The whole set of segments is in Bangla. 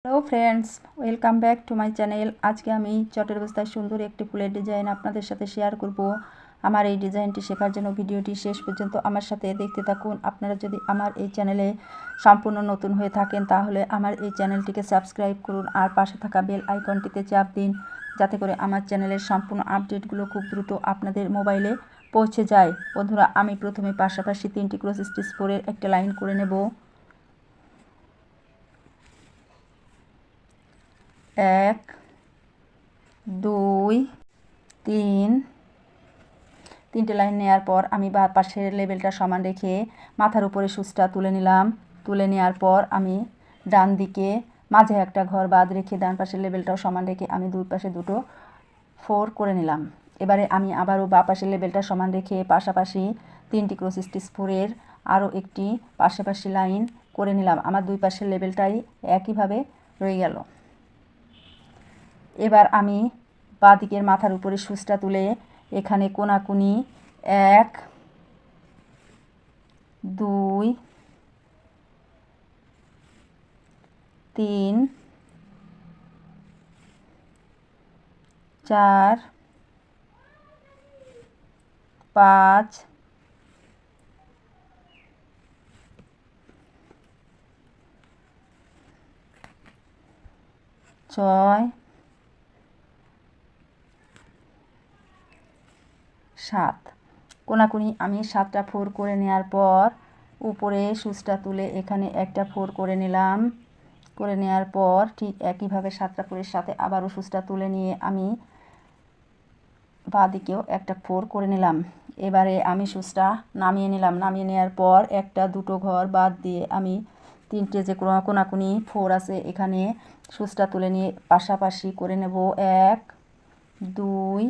Hello friends, welcome back to my channel. আজকে আমি চটের বস্তায় সুন্দর একটি ফুলের ডিজাইন আপনাদের সাথে শেয়ার করব। আমার এই ডিজাইনটি শেখার জন্য ভিডিওটি শেষ পর্যন্ত আমার সাথে দেখতে থাকুন। আপনারা যদি আমার এই চ্যানেলে সম্পূর্ণ নতুন হয়ে থাকেন তাহলে আমার এই চ্যানেলটিকে সাবস্ক্রাইব করুন আর পাশে থাকা বেল আইকনটিতে চাপ দিন, যাতে করে আমার চ্যানেলের সম্পূর্ণ আপডেটগুলো খুব দ্রুত আপনাদের মোবাইলে পৌঁছে যায়। বন্ধুরা, আমি প্রথমে পাশাপাশি 3টি ক্রস স্টিচ করে একটা লাইন করে নেব। 1 2 3 তিনটে লাইন নেওয়ার পর আমি বাঁ পাশের লেবেলটা সমান রেখে মাথার উপরে সুচটা তুলে নিলাম। তুলে নেওয়ার পর আমি ডান দিকে মাঝে একটা ঘর বাদ রেখে ডান পাশের লেবেলটাও সমান রেখে আমি দুই পাশে দুটো 4 করে নিলাম। এবারে আমি আবারও বাঁ পাশের লেবেলটা সমান রেখে পাশাপাশি 3টি ক্রস স্টিচ 4-এর আরও একটি পাশাপাশি লাইন করে নিলাম। আমার দুই পাশের লেবেলটাই একইভাবে রয়ে গেল। এবার আমি বাঁ দিকের মাথার উপরে সুচটা তুলে এখানে কোনাকুনি 1 2 3 4 5 6 7 কোনাকুনি আমি 7টা 4 করে নেওয়ার পর উপরে সুচটা তুলে এখানে একটা 4 করে নিলাম। করে নেওয়ার পর ঠিক একইভাবে 7টা 4-এর সাথে আবারও সুচটা তুলে নিয়ে আমি বাঁ দিকেও একটা 4 করে নিলাম। এবারে আমি সুচটা নামিয়ে নিলাম। নামিয়ে নেওয়ার পর একটা দুটো ঘর বাদ দিয়ে আমি 3টে যে কোনাকুনি 4 আছে এখানে সুচটা তুলে নিয়ে পাশাপাশি করে নেব। 1 2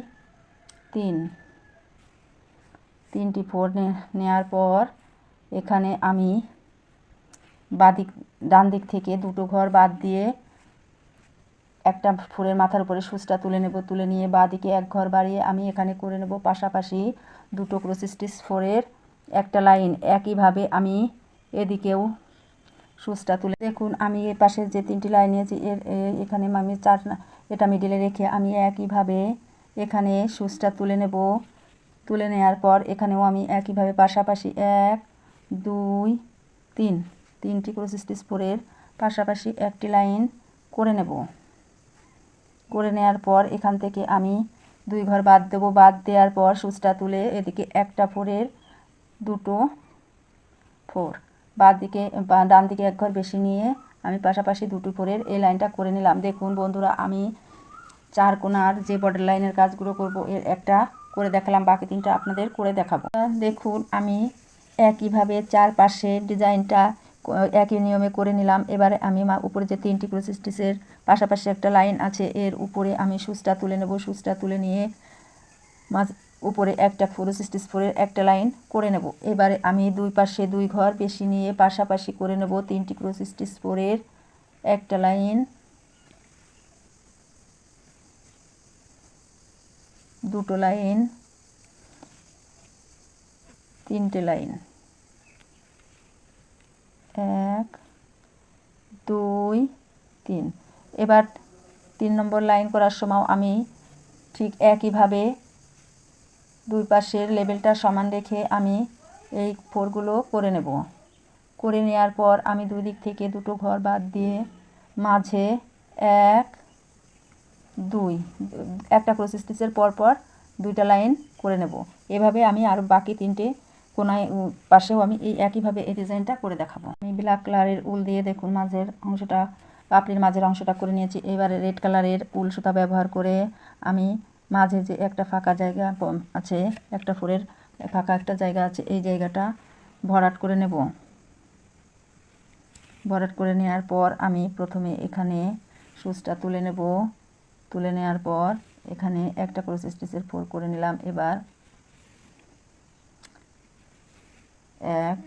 3 3টি 4 নেওয়ার পর এখানে আমি ডান দিক থেকে দুটো ঘর বাদ দিয়ে একটা 4-এর মাথার উপরে সুচটা তুলে নেব। তুলে নিয়ে বাঁ দিকে এক ঘর বাড়িয়ে আমি এখানে করে নেব পাশাপাশি দুটো ক্রস স্টিচ 4-এর একটা লাইন। একইভাবে আমি এদিকেও সুচটা তুলে দেখুন, আমি এর পাশে যে 3টি লাইন নিয়েছি এখানে আমি এটা মিডিলে রেখে আমি একইভাবে এখানে সুচটা তুলে নেব। তুলে নেওয়ার পর এখানেও আমি একইভাবে পাশাপাশি 1 2 3 3টি ক্রস স্টিচ 4-এর পাশাপাশি একটি লাইন করে নেব। করে নেওয়ার পর এখান থেকে আমি 2 ঘর বাদ দেব। বাদ দেওয়ার পর সুচটা তুলে এদিকে একটা 4-এর দুটো 4 ডান দিকে এক ঘর বেশি নিয়ে আমি পাশাপাশি দুটো 4-এর এই লাইনটা করে নিলাম। দেখুন বন্ধুরা, আমি 4 কোণার যে বর্ডার লাইনের কাজগুলো করব এর একটা করে দেখালাম, বাকি 3টা আপনাদের করে দেখাবো। দেখুন, আমি একইভাবে চারপাশে ডিজাইনটা একই নিয়মে করে নিলাম। এবারে আমি উপরে যে 3টি ক্রস স্টিচের পাশাপাশি একটা লাইন আছে এর উপরে আমি সুচটা তুলে নেব। সুচটা তুলে নিয়ে উপরে একটা ক্রস স্টিচ 4-এর একটা লাইন করে নেব। এবারে আমি দুই পাশে 2 ঘর বেশি নিয়ে পাশাপাশি করে নেব 3টি ক্রস স্টিচ 4-এর একটা লাইন, দুটো লাইন, 3টে লাইন, 1 2 3। এবার 3 নম্বর লাইন করার সময় আমি ঠিক একইভাবে দুই পাশের লেবেলটা সমান রেখে আমি এই 4গুলো করে নেব। করে নেওয়ার পর আমি দুই দিক থেকে দুটো ঘর বাদ দিয়ে মাঝে 1 2 একটা ক্রস স্টিচের পরপর 2টা লাইন করে নেব। এভাবে আমি আর বাকি 3টে কোনায় পাশেও আমি এই একইভাবে এই ডিজাইনটা করে দেখাবো। আমি ব্ল্যাক কালারের উল দিয়ে দেখুন মাঝের অংশটা, পাপড়ির মাঝের অংশটা করে নিয়েছি। এবারে রেড কালারের উল সুতা ব্যবহার করে আমি মাঝে যে একটা ফাঁকা জায়গা আছে, একটা 4-এর ফাঁকা একটা জায়গা আছে, এই জায়গাটা ভরাট করে নেব। ভরাট করে নেওয়ার পর আমি প্রথমে এখানে সুচটা তুলে নেব। তুলে নেওয়ার পর এখানে একটা ক্রস স্টিচের 4 করে নিলাম। এবার 1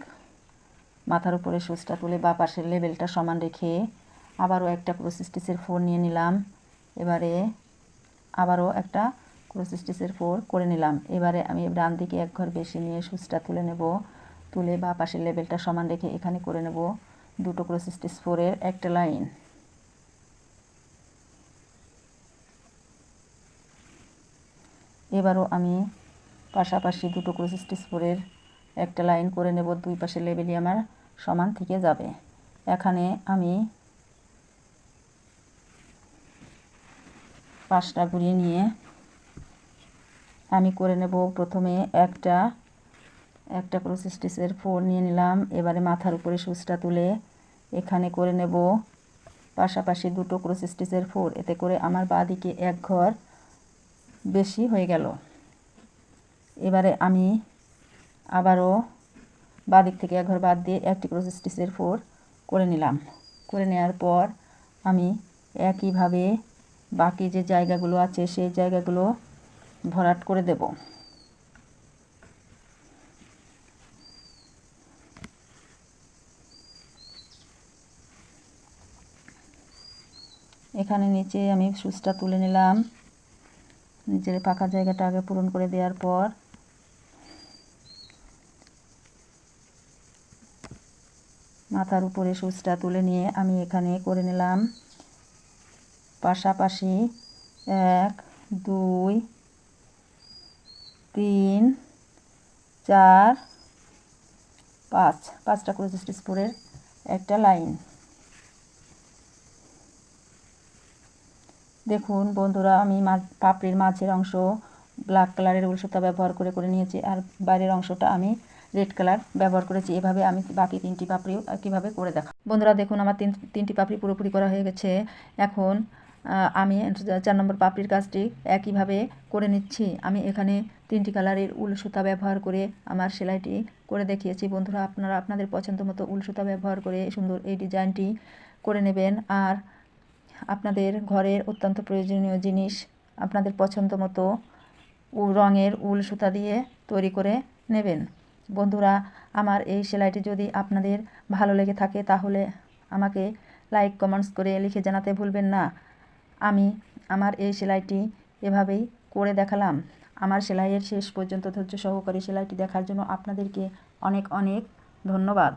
মাথার উপরে সুচটা তুলে বাঁ পাশের লেবেলটা সমান রেখে আবারও একটা ক্রস স্টিচের 4 নিয়ে নিলাম। এবারে আবারও একটা ক্রস স্টিচের 4 করে নিলাম। এবারে আমি ডান দিকে এক ঘর বেশি নিয়ে সুচটা তুলে নেব। তুলে বাঁ পাশের লেবেলটা সমান রেখে এখানে করে নেব দুটো ক্রস স্টিচ 4-এর একটা লাইন, এবারও আমি পাশাপাশি দুটো ক্রস স্টিচ ফোরের একটা লাইন করে নেব, দুই পাশে লেবেলই আমার সমান থেকে যাবে। এখানে আমি পাশটা ঘুরিয়ে নিয়ে আমি করে নেব প্রথমে একটা ক্রস স্টিচের ফোর নিয়ে নিলাম। এবারে মাথার উপরে সুচটা তুলে এখানে করে নেব পাশাপাশি দুটো ক্রস স্টিচের ফোর, এতে করে আমার বাঁ দিকে এক ঘর বেশি হয়ে গেল। এবারে আমি আবারও বাঁ দিক থেকে এক ঘর বাদ দিয়ে একটি ক্রস স্টিচের ফোর করে নিলাম। করে নেওয়ার পর আমি একইভাবে বাকি যে জায়গাগুলো আছে সেই জায়গাগুলো ভরাট করে দেব। এখানে নিচে আমি সুচটা তুলে নিলাম। নিচের ফাঁকা জায়গাটা আগে পূরণ করে দেওয়ার পর মাথার উপরে সুচটা তুলে নিয়ে আমি এখানে করে নিলাম পাশাপাশি 1 2 3 4 5 পাঁচটা ক্রস স্টিচ ফোরের একটা লাইন। দেখুন বন্ধুরা, আমি পাপড়ির মাঝের অংশ ব্ল্যাক কালারের উল সুতা ব্যবহার করে নিয়েছি, আর বাইরের অংশটা আমি রেড কালার ব্যবহার করেছি। এভাবে আমি বাকি 3টি পাপড়িও কীভাবে করে দেখা। বন্ধুরা দেখুন, আমার 3টি পাপড়ি পুরোপুরি করা হয়ে গেছে। এখন আমি 4 নম্বর পাপড়ির কাজটি একইভাবে করে নিচ্ছি। আমি এখানে 3টি কালারের উল সুতা ব্যবহার করে আমার সেলাইটি করে দেখিয়েছি। বন্ধুরা আপনারা আপনাদের পছন্দ মতো উল সুতা ব্যবহার করে সুন্দর এই ডিজাইনটি করে নেবেন। আর আপনাদের ঘরের অত্যন্ত প্রয়োজনীয় জিনিস আপনাদের পছন্দ মতো রঙের উল সুতা দিয়ে তৈরি করে নেবেন। বন্ধুরা আমার এই সেলাইটি যদি আপনাদের ভালো লেগে থাকে তাহলে আমাকে লাইক কমেন্টস করে লিখে জানাতে ভুলবেন না। আমি আমার এই সেলাইটি এভাবেই করে দেখালাম। আমার সেলাইয়ের শেষ পর্যন্ত ধৈর্য সহকারে সেলাইটি দেখার জন্য আপনাদেরকে অনেক অনেক ধন্যবাদ।